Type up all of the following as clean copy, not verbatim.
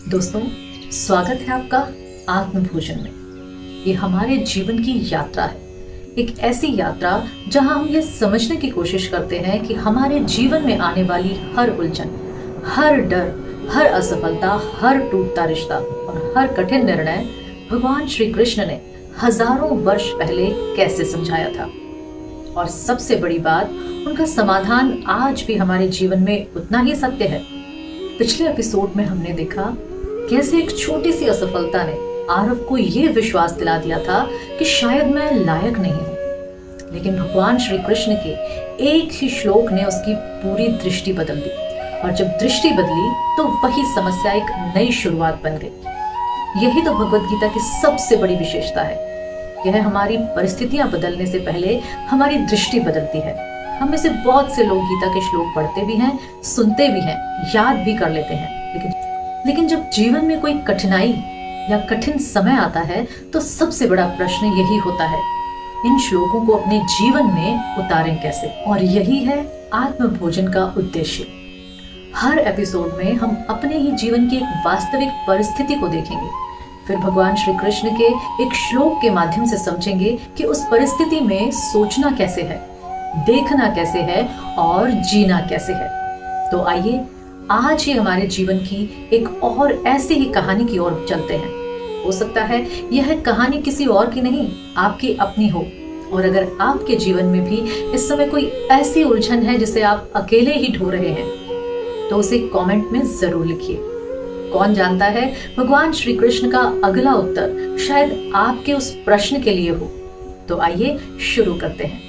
दोस्तों, स्वागत है आपका आत्मभोजन में। ये हमारे जीवन की यात्रा है, एक ऐसी यात्रा जहां हम ये समझने की कोशिश करते हैं कि हमारे जीवन में आने वाली हर उलझन, हर डर, हर असफलता, हर टूटता रिश्ता और हर कठिन निर्णय भगवान श्री कृष्ण ने हजारों वर्ष पहले कैसे समझाया था। और सबसे बड़ी बात, उनका समाधान आज भी हमारे जीवन में उतना ही सत्य है। पिछले एपिसोड में हमने देखा कैसे एक छोटी सी असफलता ने आरव को यह विश्वास दिला दिया था कि शायद मैं लायक नहीं हूं, लेकिन भगवान श्री कृष्ण के एक ही श्लोक ने उसकी पूरी दृष्टि बदल दी। और जब दृष्टि बदली तो वही समस्या एक नई शुरुआत बन गई। यही तो भगवत गीता की सबसे बड़ी विशेषता है। यह हमारी परिस्थितियां बदलने से पहले हमारी दृष्टि बदलती है। हम में से बहुत से लोग गीता के श्लोक पढ़ते भी हैं, सुनते भी हैं, याद भी कर लेते हैं, लेकिन जब जीवन में कोई कठिनाई या कठिन समय आता है तो सबसे बड़ा प्रश्न यही होता है, इन श्लोकों को अपने जीवन में उतारें कैसे। और यही है आत्मभोजन का उद्देश्य। हर एपिसोड में हम अपने ही जीवन की एक वास्तविक परिस्थिति को देखेंगे, फिर भगवान श्री कृष्ण के एक श्लोक के माध्यम से समझेंगे कि उस परिस्थिति में सोचना कैसे है, देखना कैसे है और जीना कैसे है। तो आइए आज ही हमारे जीवन की एक और ऐसी ही कहानी की ओर चलते हैं। हो सकता है यह कहानी किसी और की नहीं, आपकी अपनी हो। और अगर आपके जीवन में भी इस समय कोई ऐसी उलझन है जिसे आप अकेले ही ढो रहे हैं, तो उसे कमेंट में जरूर लिखिए। कौन जानता है, भगवान श्री कृष्ण का अगला उत्तर शायद आपके उस प्रश्न के लिए हो। तो आइए शुरू करते हैं।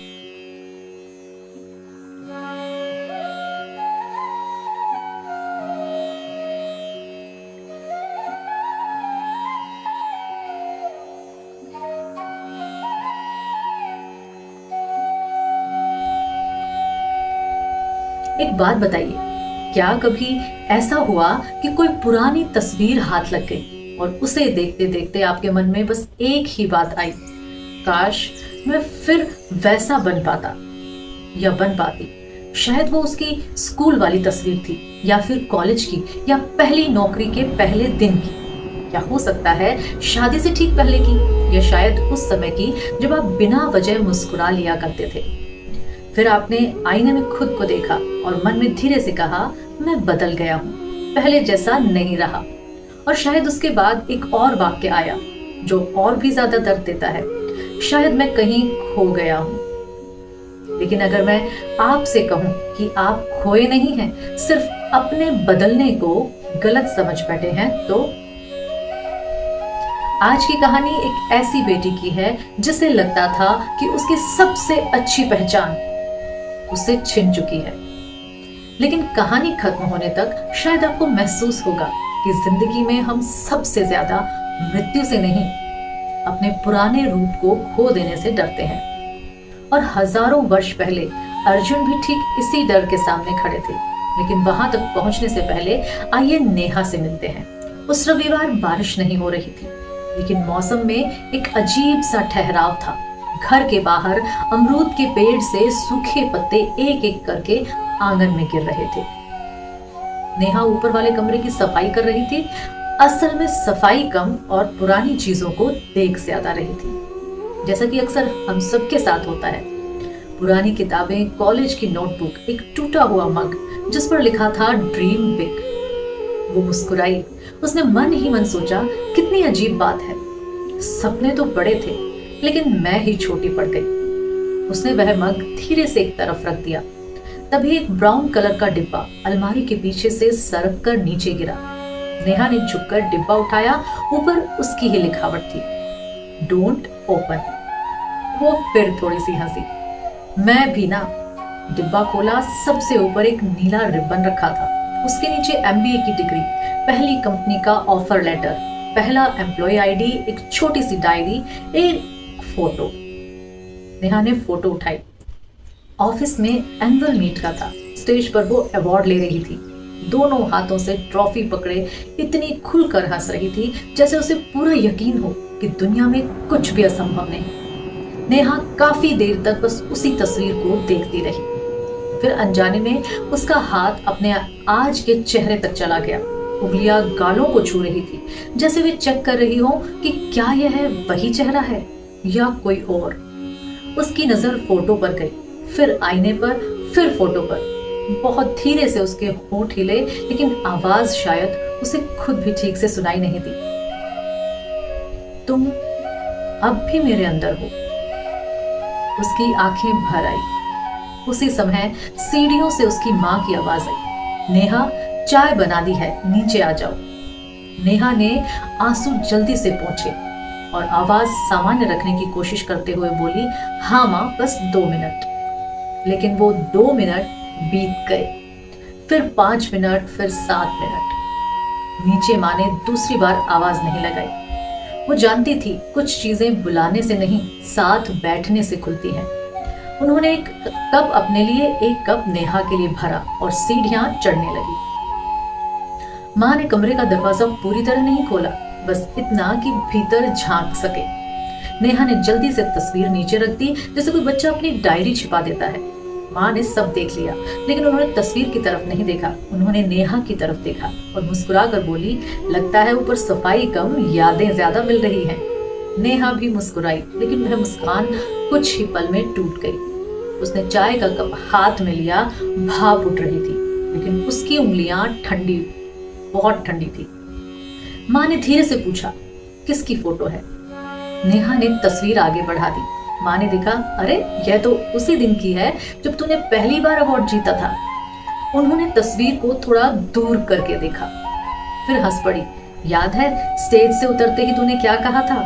एक बात बताइए, क्या कभी ऐसा हुआ कि कोई पुरानी तस्वीर हाथ लग गई और उसे देखते देखते आपके मन में बस एक ही बात आई, काश मैं फिर वैसा बन पाता या बन पाती। शायद वो उसकी स्कूल वाली तस्वीर थी, या फिर कॉलेज की, या पहली नौकरी के पहले दिन की, या हो सकता है शादी से ठीक पहले की, या शायद उस समय की जब आप बिना वजह मुस्कुरा लिया करते थे। फिर आपने आईने में खुद को देखा और मन में धीरे से कहा, मैं बदल गया हूँ, पहले जैसा नहीं रहा। और शायद उसके बाद एक और वाक्य आया जो और भी ज्यादा दर्द देता है, शायद मैं कहीं खो गया हूँ। लेकिन अगर मैं आपसे कहूं कि आप खोए नहीं हैं, सिर्फ अपने बदलने को गलत समझ बैठे हैं, तो आज की कहानी एक ऐसी बेटी की है जिसे लगता था कि उसकी सबसे अच्छी पहचान उसे छिन चुकी है। लेकिन कहानी खत्म होने तक शायद आपको महसूस होगा कि जिंदगी में हम सबसे ज्यादा मृत्यु से नहीं, अपने पुराने रूप को खो देने से डरते हैं। और हजारों वर्ष पहले अर्जुन भी ठीक इसी डर के सामने खड़े थे। लेकिन वहां तक पहुंचने से पहले आइए नेहा से मिलते हैं। उस रविवार बारिश नहीं हो रही थी, लेकिन मौसम में एक अजीब सा ठहराव था। घर के बाहर अमरूद के पेड़ से सूखे पत्ते एक एक करके आंगन में गिर रहे थे। नेहा ऊपर वाले कमरे की सफाई कर रही थी। असल में सफाई कम और पुरानी चीजों को देख ज्यादा रही थी, जैसा कि अक्सर हम सबके साथ होता है। पुरानी किताबें, कॉलेज की नोटबुक, एक टूटा हुआ मग जिस पर लिखा था ड्रीम बिग। वो मुस्कुराई। उसने मन ही मन सोचा, कितनी अजीब बात है, सपने तो बड़े थे लेकिन मैं ही छोटी पड़ गई। उसने वह मग धीरे से एक तरफ रख दिया। तभी एक ब्राउन कलर का डिब्बा अलमारी के पीछे से सरक कर नीचे गिरा। नेहा ने झुककर डिब्बा उठाया। ऊपर उसकी ही लिखावट थी, डोंट ओपन। वो फिर थोड़ी सी हंसी। मैं भी ना। डिब्बा खोला। सबसे ऊपर एक नीला रिबन रखा था। उसके नीचे MBA की डिग्री, पहली कंपनी का ऑफर लेटर, पहला एम्प्लॉय ID, एक छोटी सी डायरी, एक फोटो। नेहा ने फोटो उठाई। ऑफिस में एनुअल मीट का था। स्टेज पर वो अवार्ड ले रही थी। दोनों हाथों से ट्रॉफी पकड़े इतनी खुलकर हंस रही थी जैसे उसे पूरा यकीन हो कि दुनिया में कुछ भी असंभव नहीं। नेहा काफी देर तक बस उसी तस्वीर को देखती रही। फिर अनजाने में उसका हाथ अपने आज के चेहरे तक चला गया। उंगलियां गालों को छू रही थी, जैसे वे चेक कर रही हो कि क्या यह वही चेहरा है या कोई और। उसकी नजर फोटो पर गई, फिर आईने पर, फिर फोटो पर। बहुत धीरे से उसके होंठ हिले, लेकिन आवाज शायद उसे खुद भी ठीक से सुनाई नहीं दी। तुम अब भी मेरे अंदर हो। उसकी आंखें भर आई। उसी समय सीढ़ियों से उसकी मां की आवाज आई, नेहा चाय बना दी है, नीचे आ जाओ। नेहा ने आंसू जल्दी से पोंछे और आवाज सामान्य रखने की कोशिश करते हुए बोली, हाँ मां, बस 2 मिनट। लेकिन वो 2 मिनट बीत गए, फिर 5 मिनट, फिर 7 मिनट। नीचे मां ने दूसरी बार आवाज नहीं लगाई। वो जानती थी कुछ चीजें बुलाने से नहीं, साथ बैठने से खुलती हैं। उन्होंने एक कप अपने लिए, एक कप नेहा के लिए भरा और सीढ़ियां चढ़ने लगी। मां ने कमरे का दरवाजा पूरी तरह नहीं खोला, बस इतना कि भीतर झांक सके। नेहा ने जल्दी से तस्वीर नीचे रख दी, जैसे कोई बच्चा अपनी डायरी छिपा देता है। मां ने सब देख लिया, लेकिन उन्होंने तस्वीर की तरफ नहीं देखा। उन्होंने नेहा की तरफ देखा और मुस्कुराकर बोली, लगता है ऊपर सफाई कम, यादें ज्यादा मिल रही हैं। नेहा भी मुस्कुराई, लेकिन वह मुस्कान कुछ ही पल में टूट गई। उसने चाय का कप हाथ में लिया, भाप उठ रही थी, लेकिन उसकी उंगलियां ठंडी, बहुत ठंडी थी। मां ने धीरे से पूछा, किसकी फोटो है? नेहा ने तस्वीर आगे बढ़ा दी। मां ने देखा, अरे यह तो उसी दिन की है जब तूने पहली बार अवार्ड जीता था। उन्होंने तस्वीर को थोड़ा दूर करके देखा, फिर हंस पड़ी। याद है स्टेज से उतरते ही तूने क्या कहा था?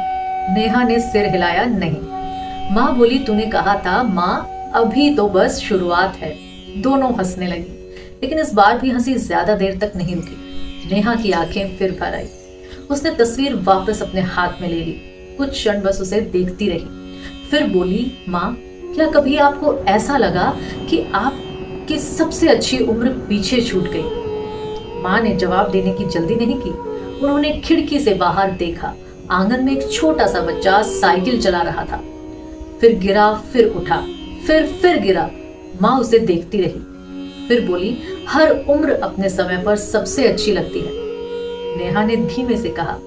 नेहा ने सिर हिलाया, नहीं। मां बोली, तूने कहा था मां अभी तो बस शुरुआत है। दोनों हंसने लगी, लेकिन इस बार भी हंसी ज्यादा देर तक नहीं रुकी। नेहा की आंखें फिर भर आई। उसने तस्वीर वापस अपने हाथ में ले ली, कुछ क्षण बस उसे देखती रही, फिर बोली, माँ, क्या कभी आपको ऐसा लगा कि आपकी सबसे अच्छी उम्र पीछे छूट गई? माँ ने जवाब देने की जल्दी नहीं की। उन्होंने खिड़की से बाहर देखा। आंगन में एक छोटा सा बच्चा साइकिल चला रहा था, फिर गिरा, फिर उठा, फिर गिरा। माँ उसे देखती रही, फिर बोली, हर उम्र अपने समय पर सबसे अच्छी लगती है। नेहा ने धीमे से कहा,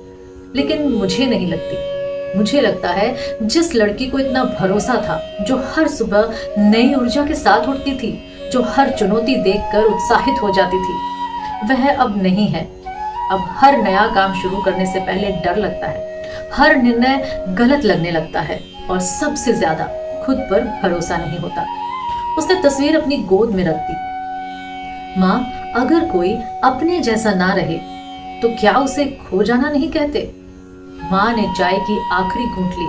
लेकिन मुझे नहीं लगती। मुझे लगता है जिस लड़की को इतना भरोसा था, जो हर सुबह नई ऊर्जा के साथ उठती थी, जो हर चुनौती देखकर उत्साहित हो जाती थी, वह अब नहीं है। अब हर नया काम शुरू करने से पहले डर लगता है, हर निर्णय गलत लगने लगता है और सबसे ज्यादा खुद पर भरोसा नहीं होता। उसने तस्वीर अपनी गोद में रख दी। माँ, अगर कोई अपने जैसा ना रहे तो क्या उसे खो जाना नहीं कहते? मां ने चाय की आखिरी घूंट ली,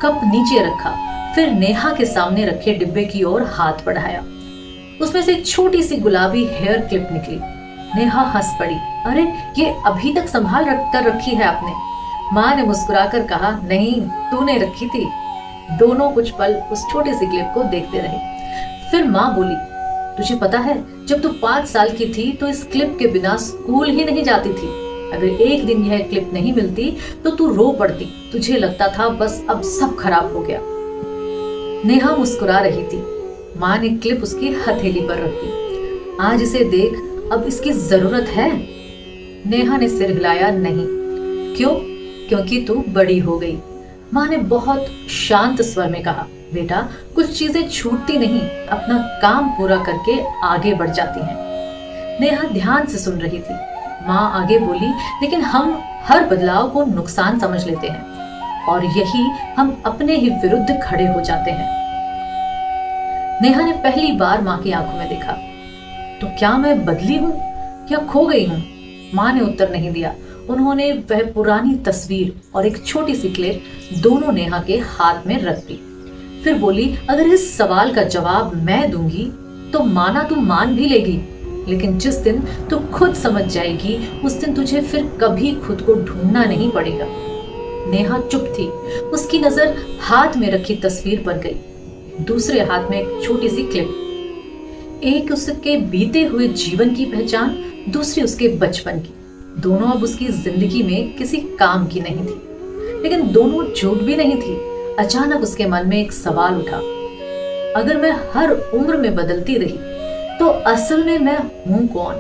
कप नीचे रखा, फिर नेहा के सामने रखे डिब्बे की ओर हाथ बढ़ाया। उसमें से एक छोटी सी गुलाबी हेयर क्लिप निकली। नेहा हंस पड़ी, अरे ये अभी तक संभाल कर रखी है आपने? मां ने मुस्कुराकर कहा, नहीं, तूने रखी थी। दोनों कुछ पल उस छोटी सी क्लिप को देखते रहे। फिर मां बोली, तुझे पता है जब तू 5 साल की थी तो इस क्लिप के बिना स्कूल ही नहीं जाती थी। अगर एक दिन यह क्लिप नहीं मिलती तो तू रो पड़ती। तुझे लगता था बस अब सब खराब हो गया। नेहा मुस्कुरा रही थी। मां ने क्लिप उसकी हथेली पर रख दी। आज इसे देख, अब इसकी जरूरत है? नेहा ने सिर हिलाया, नहीं। क्यों? क्योंकि तू बड़ी हो गई। मां ने बहुत शांत स्वर में कहा, बेटा, कुछ चीजें छूटती नहीं, अपना काम पूरा करके आगे बढ़ जाती हैं। नेहा ध्यान से सुन रही थी। मां आगे बोली, लेकिन हम हर बदलाव को नुकसान समझ लेते हैं और यही हम अपने ही विरुद्ध खड़े हो जाते हैं। नेहा ने पहली बार मां की आंखों में देखा। तो क्या मैं बदली हूं या खो गई हूं? मां ने उत्तर नहीं दिया। उन्होंने वह पुरानी तस्वीर और एक छोटी सी क्लिप दोनों नेहा के हाथ में रख दी। फिर बोली, अगर इस सवाल का जवाब मैं दूंगी तो माना तू मान भी लेगी, लेकिन जिस दिन तू खुद समझ जाएगी उस दिन तुझे फिर कभी खुद को ढूंढना नहीं पड़ेगा। नेहा चुप थी। उसकी नजर हाथ में रखी तस्वीर पर गई, दूसरे हाथ में एक छोटी सी क्लिप। एक उसके बीते हुए जीवन की पहचान, दूसरी उसके बचपन की। दोनों अब उसकी जिंदगी में किसी काम की नहीं थी, लेकिन दोनों झूठ भी नहीं थी। अचानक उसके मन में एक सवाल उठा, अगर मैं हर उम्र में बदलती रही तो असल में मैं हूं कौन?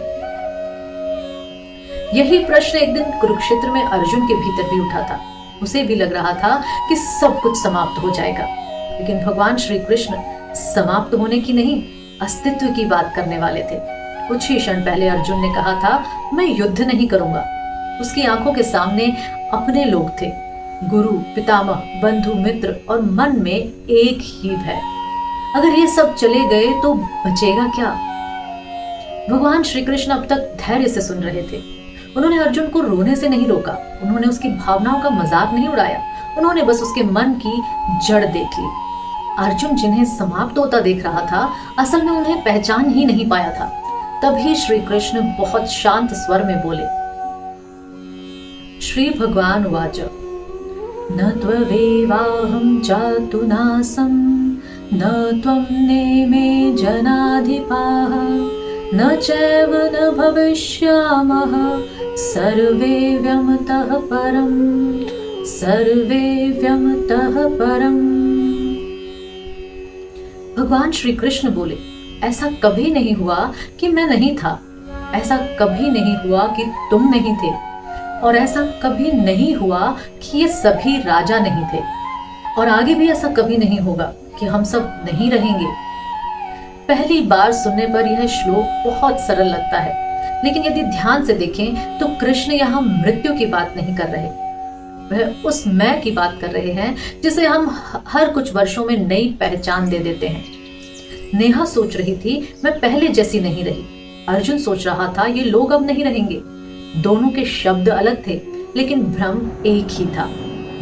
यही प्रश्न एक दिन कुरुक्षेत्र में अर्जुन के भीतर भी उठा था। उसे भी लग रहा था कि सब कुछ समाप्त हो जाएगा, लेकिन भगवान श्री कृष्ण समाप्त होने की नहीं, अस्तित्व की बात करने वाले थे। कुछ ही क्षण पहले अर्जुन ने कहा था, मैं युद्ध नहीं करूंगा। उसकी आंखों के सामने अपने लोग थे, गुरु, पितामह, बंधु, मित्र, और मन में एक ही भय, अगर ये सब चले गए तो बचेगा क्या? भगवान श्री कृष्ण अब तक धैर्य से सुन रहे थे। उन्होंने अर्जुन को रोने से नहीं रोका, उन्होंने उसकी भावनाओं का मजाक नहीं उड़ाया, उन्होंने बस उसके मन की जड़ देख ली। अर्जुन जिन्हें समाप्त होता देख रहा था, असल में उन्हें पहचान ही नहीं पाया था। तभी श्री कृष्ण बहुत शांत स्वर में बोले। श्री भगवान उवाच, न त्ववेवाहं जातु नासं, न त्वं नेमे जनाधिपाः, न चैव न भविष्यामः, सर्वे व्यमतः परम्, सर्वे व्यमतः परम्। भगवान श्री कृष्ण बोले, ऐसा कभी नहीं हुआ कि मैं नहीं था, ऐसा कभी नहीं हुआ कि तुम नहीं थे, और ऐसा कभी नहीं हुआ कि ये सभी राजा नहीं थे, और आगे भी ऐसा कभी नहीं होगा कि हम सब नहीं रहेंगे। पहली बार सुनने पर यह श्लोक बहुत सरल लगता है, लेकिन यदि ध्यान से देखें तो कृष्ण यहाँ मृत्यु की बात नहीं कर रहे, वह उस मैं की बात कर रहे हैं जिसे हम हर कुछ वर्षों में नई पहचान दे देते हैं। नेहा सोच रही थी, मैं पहले जैसी नहीं रही। अर्जुन सोच रहा था, ये लोग अब नहीं रहेंगे। दोनों के शब्द अलग थे, लेकिन भ्रम एक ही था।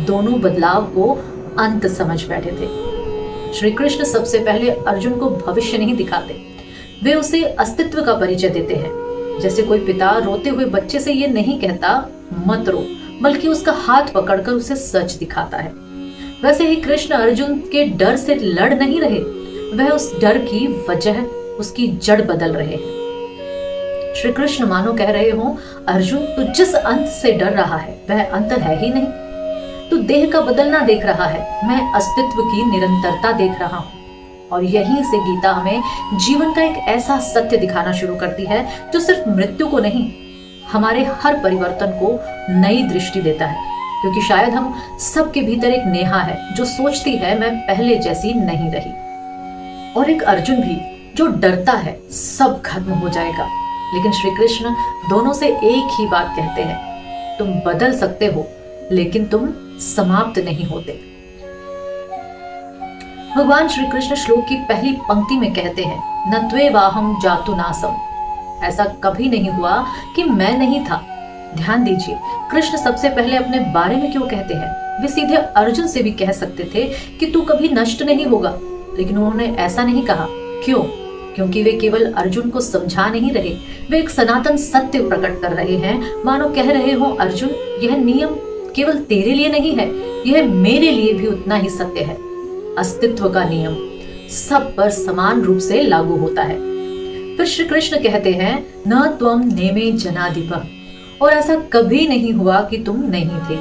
दोनों बदलाव को अंत समझ बैठे थे। श्री कृष्ण सबसे पहले अर्जुन को भविष्य नहीं दिखाते, वे उसे अस्तित्व का परिचय देते हैं। जैसे कोई पिता रोते हुए बच्चे से ये नहीं कहता मत रो, बल्कि उसका हाथ पकड़कर उसे सच दिखाता है। वैसे ही कृष्ण अर्जुन के डर से लड़ नहीं रहे, वह उस डर की वजह, उसकी जड़ बदल रहे हैं। श्री कृष्ण मानो कह रहे हो, अर्जुन तू जिस अंत से डर रहा है वह अंत है ही नहीं। तू देह का बदलना देख रहा है, मैं अस्तित्व की निरंतरता देख रहा हूँ। और यहीं से गीता हमें जीवन का एक ऐसा सत्य दिखाना शुरू करती है जो सिर्फ मृत्यु को नहीं, हमारे हर परिवर्तन को नई दृष्टि देता है। क्योंकि शायद हम सबके भीतर एक नेहा है जो सोचती है मैं पहले जैसी नहीं रही, और एक अर्जुन भी जो डरता है सब खत्म हो जाएगा। लेकिन श्री कृष्ण दोनों से एक ही बात कहते हैं, तुम बदल सकते हो लेकिन तुम समाप्त नहीं होते। भगवान श्री कृष्ण श्लोक की पहली पंक्ति में कहते हैं, न त्वेवाहं जातु नासम, ऐसा कभी नहीं हुआ कि मैं नहीं था। ध्यान दीजिए, कृष्ण सबसे पहले अपने बारे में क्यों कहते हैं? वे सीधे अर्जुन से भी कह सकते थे कि तू कभी नष्ट नहीं होगा, लेकिन उन्होंने ऐसा नहीं कहा। क्यों? क्योंकि वे केवल अर्जुन को समझा नहीं रहे, वे एक सनातन सत्य प्रकट कर रहे हैं। मानो कह रहे हो, अर्जुन यह नियम केवल तेरे लिए नहीं है, यह मेरे लिए भी उतना ही सत्य है। अस्तित्व का नियम सब पर समान रूप से लागू होता है। फिर श्री कृष्ण कहते हैं, न त्वं नेमे जनाधिपः, और ऐसा कभी नहीं हुआ कि तुम नहीं थे।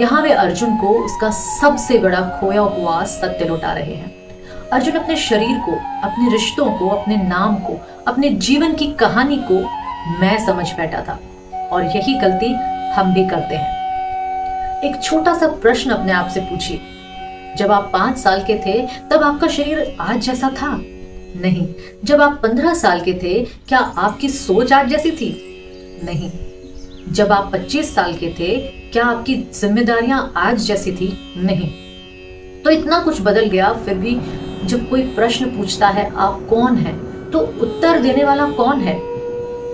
यहाँ वे अर्जुन को उसका सबसे बड़ा खोया हुआ सत्य लौटा रहे हैं। अर्जुन अपने शरीर को, अपने रिश्तों को, अपने नाम को, अपने जीवन की कहानी को मैं समझ बैठा था, और यही गलती हम भी करते हैं। एक छोटा सा प्रश्न अपने आप से पूछिए, जब आप 5 साल के थे तब आपका शरीर आज जैसा था? नहीं। जब आप 15 साल के थे क्या आपकी सोच आज जैसी थी? नहीं। जब आप 25 साल के थे क्या आपकी जिम्मेदारियां आज जैसी थी? नहीं। तो इतना कुछ बदल गया, फिर भी जब कोई प्रश्न पूछता है आप कौन हैं, तो उत्तर देने वाला कौन है?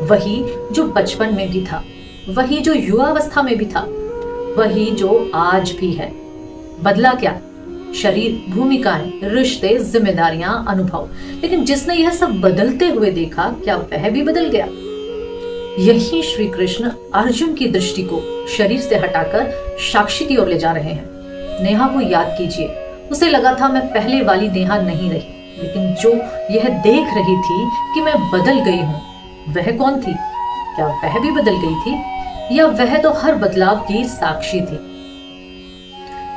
वही जो बचपन में भी था, वही जो युवावस्था में भी था, वही जो आज भी है। बदला क्या? शरीर, भूमिकाएं, रिश्ते, जिम्मेदारियां, अनुभव। लेकिन जिसने यह सब बदलते हुए देखा, क्या वह भी बदल गया? यही श्री कृष्ण अर्जुन की दृष्टि को शरीर से हटाकर साक्षी की ओर ले जा रहे हैं। नेहा को याद कीजिए, उसे लगा था मैं पहले वाली नेहा नहीं रही, लेकिन जो यह देख रही थी कि मैं बदल गई हूं, वह कौन थी? क्या वह भी बदल गई थी, या वह तो हर बदलाव की साक्षी थी?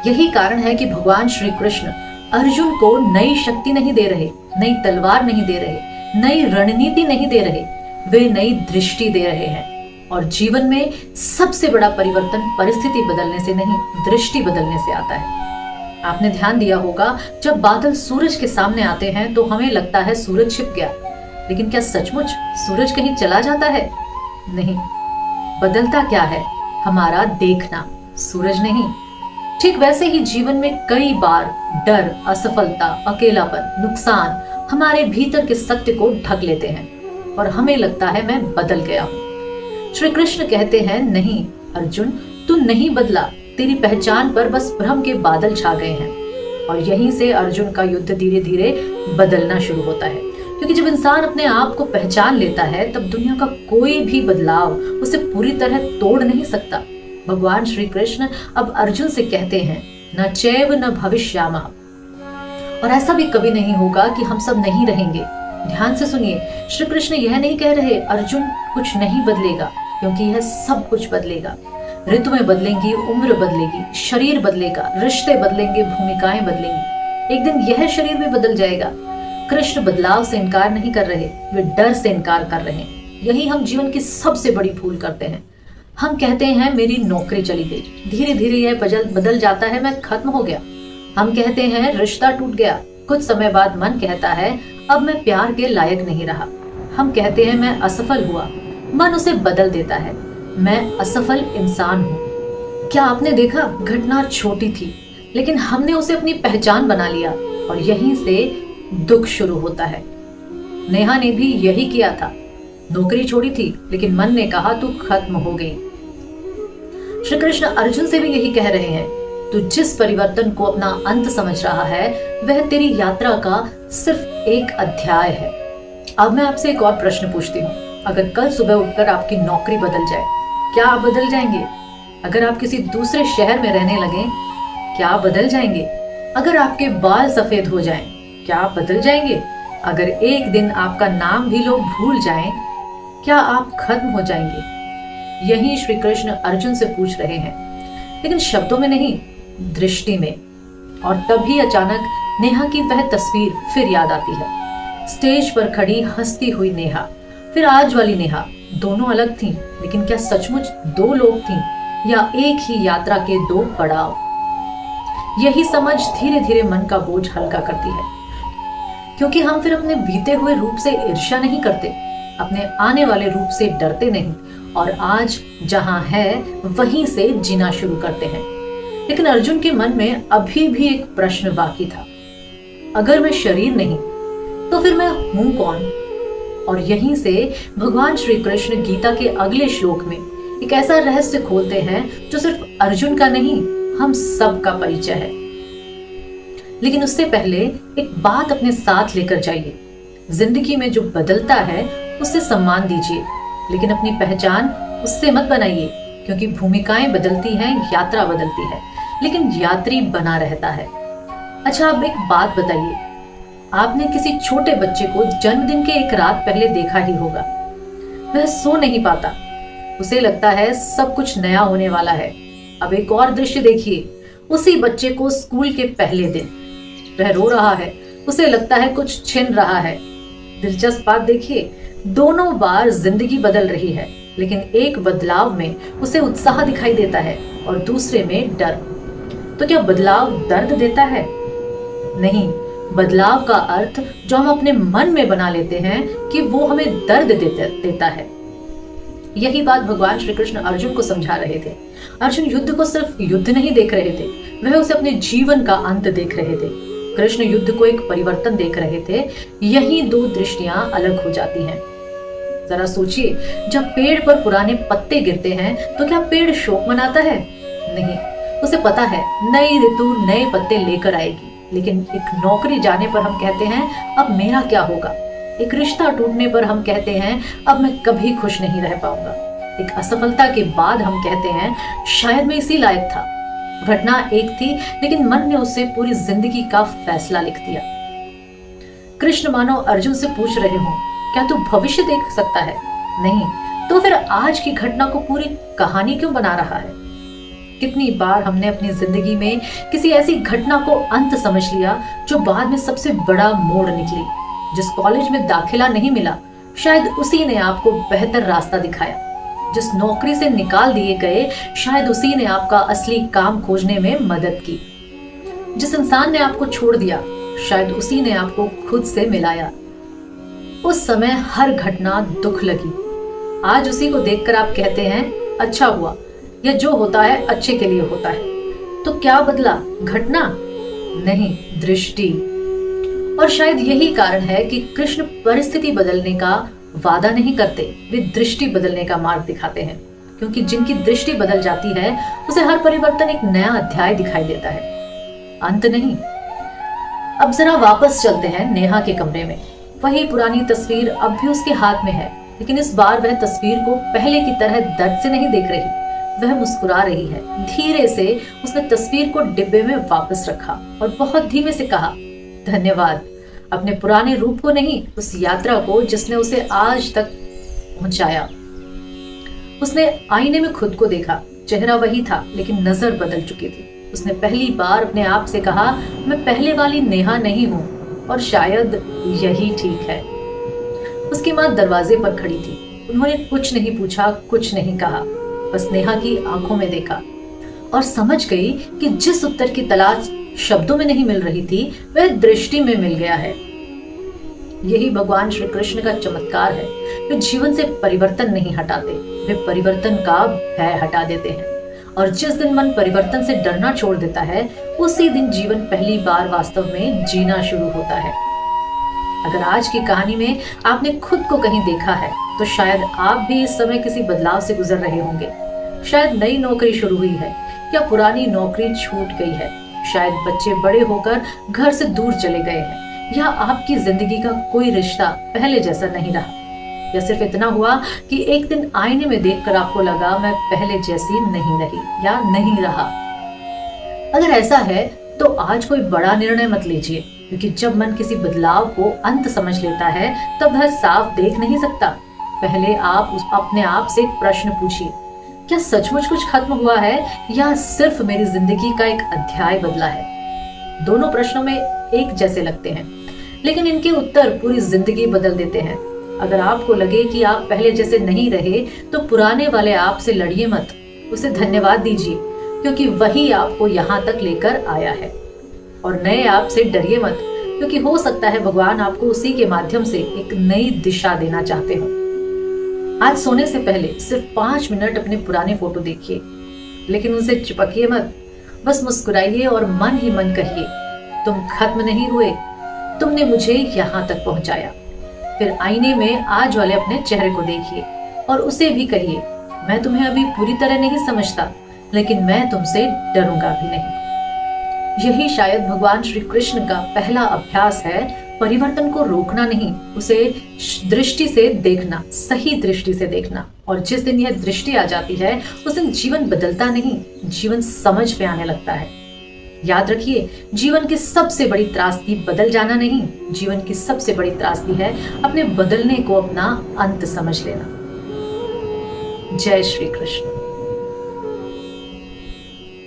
यही कारण है कि भगवान श्री कृष्ण अर्जुन को नई शक्ति नहीं दे रहे, नई तलवार नहीं दे रहे, नई रणनीति नहीं दे रहे, वे नई दृष्टि दे रहे हैं। और जीवन में सबसे बड़ा परिवर्तन परिस्थिति बदलने से नहीं, दृष्टि बदलने से आता है। आपने ध्यान दिया होगा, जब बादल सूरज के सामने आते हैं तो हमें लगता है सूरज छिप गया, लेकिन क्या सचमुच सूरज कहीं चला जाता है? नहीं। बदलता क्या है? हमारा देखना, सूरज नहीं। ठीक वैसे ही जीवन में कई बार डर, असफलता, अकेलापन, नुकसान हमारे भीतर के सत्य को ढक लेते हैं और हमें लगता है मैं बदल गया हूं। श्री कृष्ण कहते हैं, नहीं अर्जुन, तू नहीं बदला, तेरी पहचान पर बस भ्रम के बादल छा गए हैं। और यहीं से अर्जुन का युद्ध धीरे धीरे बदलना शुरू होता है, क्योंकि जब इंसान अपने आप को पहचान लेता है तब दुनिया का कोई भी बदलाव उसे पूरी तरह तोड़ नहीं सकता। भगवान श्री कृष्ण अब अर्जुन से कहते हैं, न चैव न भविष्यामः, और ऐसा भी कभी नहीं होगा कि हम सब नहीं रहेंगे। ध्यान से सुनिए, श्री कृष्ण यह नहीं कह रहे अर्जुन कुछ नहीं बदलेगा, क्योंकि यह सब कुछ बदलेगा। ऋतुएं बदलेंगी, उम्र बदलेगी, शरीर बदलेगा, रिश्ते बदलेंगे, भूमिकाएं बदलेंगी, एक दिन यह शरीर भी बदल जाएगा। कृष्ण बदलाव से इनकार नहीं कर रहे, वे डर से इनकार कर रहे हैं। यही हम जीवन की सबसे बड़ी भूल करते हैं। हम कहते हैं मेरी नौकरी चली गई, धीरे धीरे यह बदल जाता है, मैं खत्म हो गया। हम कहते हैं रिश्ता टूट गया, कुछ समय बाद मन कहता है अब मैं प्यार के लायक नहीं रहा। हम कहते हैं मैं असफल हुआ, मन उसे बदल देता है, मैं असफल इंसान हूँ। क्या आपने देखा, घटना छोटी थी लेकिन हमने उसे अपनी पहचान बना लिया और यहीं से दुख शुरू होता है। नेहा ने भी यही किया था, नौकरी छोड़ी थी लेकिन मन ने कहा तू खत्म हो गई। श्री कृष्ण अर्जुन से भी यही कह रहे हैं, तू जिस परिवर्तन को अपना अंत समझ रहा है वह तेरी यात्रा का सिर्फ एक अध्याय है। अब मैं आपसे एक और प्रश्न पूछती हूँ, अगर कल सुबह उठकर आपकी नौकरी बदल जाए, क्या आप बदल जाएंगे? अगर आप किसी दूसरे शहर में रहने लगे, क्या आप बदल जाएंगे? अगर आपके बाल सफेद हो जाएं, क्या आप बदल जाएंगे? अगर एक दिन आपका नाम भी लोग भूल जाएं, क्या आप खत्म हो जाएंगे? यही श्री कृष्ण अर्जुन से पूछ रहे हैं, लेकिन शब्दों में नहीं, दृष्टि में। और तभी अचानक नेहा की वह तस्वीर फिर याद आती है। स्टेज पर खड़ी हंसती हुई नेहा, फिर आज वाली नेहा, दोनों अलग थीं, लेकिन क्या सचमुच दो लोग थीं या एक ही यात्रा के दो पड़ाव? यही समझ धीरे धीरे मन का बोझ हल्का करती है, क्योंकि हम फिर अपने बीते हुए रूप से ईर्ष्या नहीं करते, अपने आने वाले रूप से डरते नहीं और आज जहां है वहीं से जीना शुरू करते हैं। लेकिन अर्जुन के मन में अभी भी एक प्रश्न बाकी था, अगर मैं शरीर नहीं तो फिर मैं हूं कौन? और यहीं से भगवान श्री कृष्ण गीता के अगले श्लोक में एक ऐसा रहस्य खोलते हैं जो सिर्फ अर्जुन का नहीं, हम सब का परिचय है। लेकिन उससे पहले एक बात अपने साथ लेकर जाइए, जिंदगी में जो बदलता है उससे सम्मान दीजिए, लेकिन अपनी पहचान उससे मत बनाइए, क्योंकि भूमिकाएं बदलती हैं, यात्रा बदलती है, लेकिन यात्री बना रहता है। अच्छा, अब एक बात बताइए, आपने किसी छोटे बच्चे को जन्मदिन के एक रात पहले देखा ही होगा। वह सो नहीं पाता, उसे लगता है सब कुछ नया होने वाला है। अब एक और दृश्य देखिए, उसी बच्चे को स्कूल के पहले दिन, वह रो रहा है, उसे लगता है कुछ छिन रहा है। दिलचस्प बात देखिए, दोनों बार जिंदगी बदल रही है, लेकिन एक बदलाव में उसे उत्साह दिखाई देता है और दूसरे में डर। तो क्या बदलाव दर्द देता है? नहीं, बदलाव का अर्थ जो हम अपने मन में बना लेते हैं कि वो हमें दर्द देता है। यही बात भगवान श्री कृष्ण अर्जुन को समझा रहे थे। अर्जुन युद्ध को सिर्फ युद्ध नहीं देख रहे थे, वह उसे अपने जीवन का अंत देख रहे थे। कृष्ण युद्ध को एक परिवर्तन देख रहे थे। यही दो दृष्टियां अलग हो जाती हैं। जरा सोचिए, जब पेड़ पर पुराने पत्ते गिरते हैं तो क्या पेड़ शोक मनाता है? नहीं, उसे पता है नई ऋतु नए पत्ते लेकर आएगी। लेकिन एक नौकरी जाने पर हम कहते हैं अब मेरा क्या होगा? एक रिश्ता टूटने पर हम कहते हैं अब मैं कभी खुश नहीं रह पाऊंगा। एक असफलता के बाद हम कहते हैं शायद मैं इसी लायक था। घटना एक थी, लेकिन मन ने उससे पूरी जिंदगी का फैसला लिख दिया। कृष्ण मानो अर्जुन से पूछ रहे हों, क्या तू भविष्य देख सकता है? नहीं, तो फिर आज की घटना को पूरी कहानी क्यों बना रहा है? कितनी बार हमने अपनी जिंदगी में किसी ऐसी घटना को अंत समझ लिया जो बाद में सबसे बड़ा मोड़ निकली। जिस कॉलेज में दाखिला नहीं मिला, शायद उसी ने आपको बेहतर रास्ता दिखाया। जिस नौकरी से निकाल दिए गए, शायद उसी ने आपका असली काम खोजने में मदद की। जिस इंसान ने आपको छोड़ दिया, शायद उसी ने आपको खुद से मिलाया। उस समय हर घटना दुख लगी। आज उसी को देखकर आप कहते हैं अच्छा हुआ, यह जो होता है अच्छे के लिए होता है। तो क्या बदला? घटना नहीं, दृष्टि। और शायद यही कारण है कि कृष्ण परिस्थिति बदलने का वादा नहीं करते, वे दृष्टि बदलने का मार्ग दिखाते हैं। क्योंकि जिनकी दृष्टि बदल जाती है, उसे हर परिवर्तन एक नया अध्याय दिखाई देता है, अंत नहीं। अब जरा वापस चलते हैं नेहा के कमरे में। वही पुरानी तस्वीर अब भी उसके हाथ में है, लेकिन इस बार वह तस्वीर को पहले की तरह दर्द से नहीं देख रही। वह मुस्कुरा रही है। धीरे से उसने तस्वीर को डिब्बे में वापस रखा और बहुत धीमे से कहा, धन्यवाद, अपने पुराने रूप को नहीं, उस यात्रा को जिसने उसे आज तक पहुंचाया। उसने आईने में खुद को देखा। चेहरा वही था, लेकिन नजर बदल चुकी थी। उसने पहली बार अपने आप से कहा, मैं पहले वाली नेहा नहीं हूं, और शायद यही ठीक है। उसकी मां दरवाजे पर खड़ी थी। उन्होंने कुछ नहीं पूछा, कुछ नहीं कहा, बस नेहा की आंखों में देखा और समझ गई कि जिस उत्तर की तलाश शब्दों में नहीं मिल रही थी, वह दृष्टि में मिल गया है। यही भगवान श्री कृष्ण का चमत्कार है। वे जीवन से परिवर्तन नहीं हटाते, वे परिवर्तन का भय हटा देते हैं। और जिस दिन मन परिवर्तन से डरना छोड़ देता है, उसी दिन जीवन पहली बार वास्तव में जीना शुरू होता है। अगर आज की कहानी में आपने खुद को कहीं देखा है, तो शायद आप भी इस समय किसी बदलाव से गुजर रहे होंगे। शायद नई नौकरी शुरू हुई है, या पुरानी नौकरी छूट गई है। शायद बच्चे बड़े होकर घर से दूर चले गए हैं, या आपकी जिंदगी का कोई रिश्ता पहले जैसा नहीं रहा। या सिर्फ इतना हुआ कि एक दिन आईने में देखकर आपको लगा, मैं पहले जैसी नहीं रही या नहीं रहा। अगर ऐसा है तो आज कोई बड़ा निर्णय मत लीजिए, क्योंकि जब मन किसी बदलाव को अंत समझ लेता है, तब वह साफ देख नहीं सकता। पहले आप अपने आप से एक प्रश्न पूछिए, क्या सचमुच कुछ खत्म हुआ है, या सिर्फ मेरी जिंदगी का एक अध्याय बदला है? दोनों प्रश्नों में एक जैसे लगते हैं, लेकिन इनके उत्तर पूरी जिंदगी बदल देते हैं। अगर आपको लगे कि आप पहले जैसे नहीं रहे, तो पुराने वाले आप से लड़िए मत, उसे धन्यवाद दीजिए, क्योंकि वही आपको यहाँ तक लेकर आया है। और नए आप से डरिए मत, क्योंकि हो सकता है भगवान आपको उसी के माध्यम से एक नई दिशा देना चाहते हो। आज सोने से पहले सिर्फ 5 मिनट अपने पुराने फोटो देखिए, लेकिन उनसे चिपकिए मत। बस मुस्कुराइए और मन ही मन कहिए, तुम खत्म नहीं हुए, तुमने मुझे यहाँ तक पहुंचाया। फिर आईने में आज वाले अपने चेहरे को देखिए और उसे भी कहिए, मैं तुम्हें अभी पूरी तरह नहीं समझता, लेकिन मैं तुमसे डरूंगा भी नहीं। यही शायद भगवान श्री कृष्ण का पहला अभ्यास है, परिवर्तन को रोकना नहीं, उसे दृष्टि से देखना, सही दृष्टि से देखना। और जिस दिन यह दृष्टि आ जाती है, उस दिन जीवन बदलता नहीं, जीवन समझ पे आने लगता है। याद रखिए, जीवन की सबसे बड़ी त्रासदी बदल जाना नहीं, जीवन की सबसे बड़ी त्रासदी है अपने बदलने को अपना अंत समझ लेना। जय श्री कृष्ण।